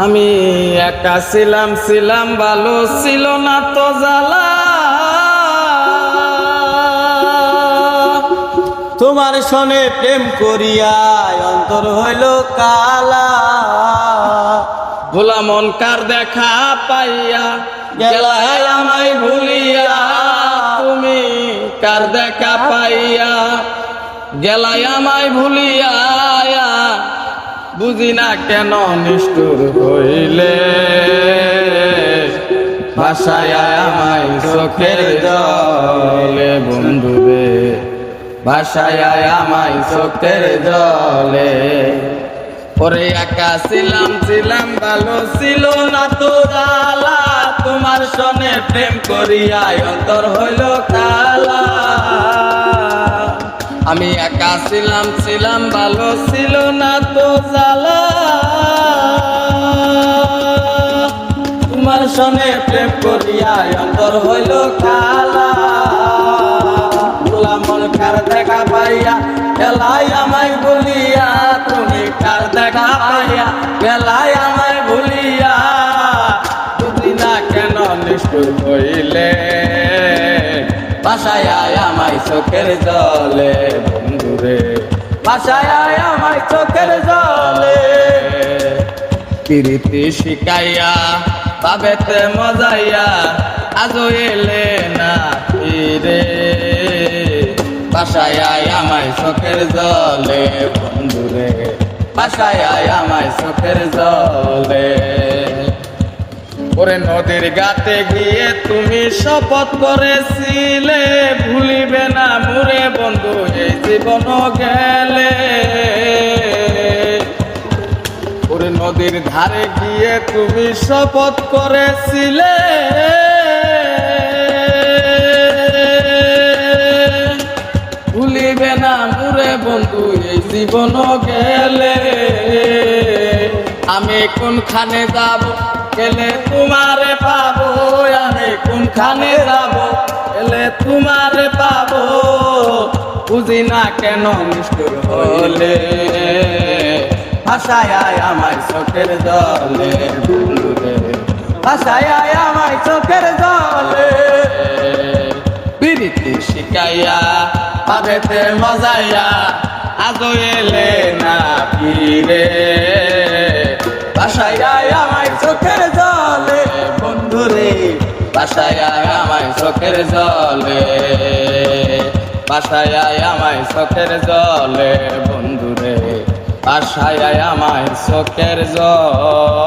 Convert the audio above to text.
আমি একা ছিলাম ভালো ছিল না তো জ্বালা, তোমার সনে প্রেম করিয়া অন্তর হইল কালা। ভোলা মন কার দেখা পাইয়া গেলায় আমায় ভুলিয়া, তুমি কার দেখা পাইয়া গেলায় আমায় ভুলিয়া। বুঝি না কেন নিষ্ঠুর হইলে, ভাষায় আমায় চোখের জলে বন্ধুরে, ভাষায় আমায় চোখের জলে। ওরে একা ছিলাম ভালো ছিল না তো জ্বালা, তোমার সনে প্রেম করিয়া অন্তর হইল কালা। আমি একা ছিলাম ভালো ছিল না তো জ্বালা, তোমার সনে প্রেম করিয়া অন্তর হইল কালা। ভোলা মন কার দেখা পাইয়া গেলাই আমায় ভুলিয়া, তুমি কার দেখা পাইয়া গেলাই আমায় ভুলিয়া। বুঝি না কেন নিষ্ঠুর হইলে, ভাষায় আমায় চোখের জলে বন্ধুরে, ভাষায় আমায় চোখের জলে। প্রীতি শিখাইয়া বাবেতে মজাইয়া আজও এলে না ফিরে, ভাষায় আমায় চোখের জলে বন্ধুরে, ভাষায় আমায় চোখের জলে। ওরে নদীর ঘাটে গিয়ে তুমি শপথ করেছিলে, ভুলিবে না মুরে বন্ধু এই জীবন গেলে। ওরে নদীর ধারে গিয়ে তুমি শপথ করেছিলে, ভুলিবে না মুরে বন্ধু এই জীবন গেলে। আমি কোনখানে যাব গেলে তোমারে পাবো, আমি কোনখানে যাব গেলে তোমারে পাবো। বুঝি না কেন নিষ্ঠুর হলে, ভাষায় আমায় চোখের জলে বন্ধুরে, ভাষায় আমায় চোখের জলে। প্রীতি শিখাইয়া পাবেতে মজাইয়া আজও এলে না ফিরে, ভাষায় আমায় চোখের জলে বন্ধুরে, ভাষায় আমায় চোখের জলে, ভাষায় আমায় চোখের জলে বন্ধুরে, ভাষায় আমায় চোখের জলে।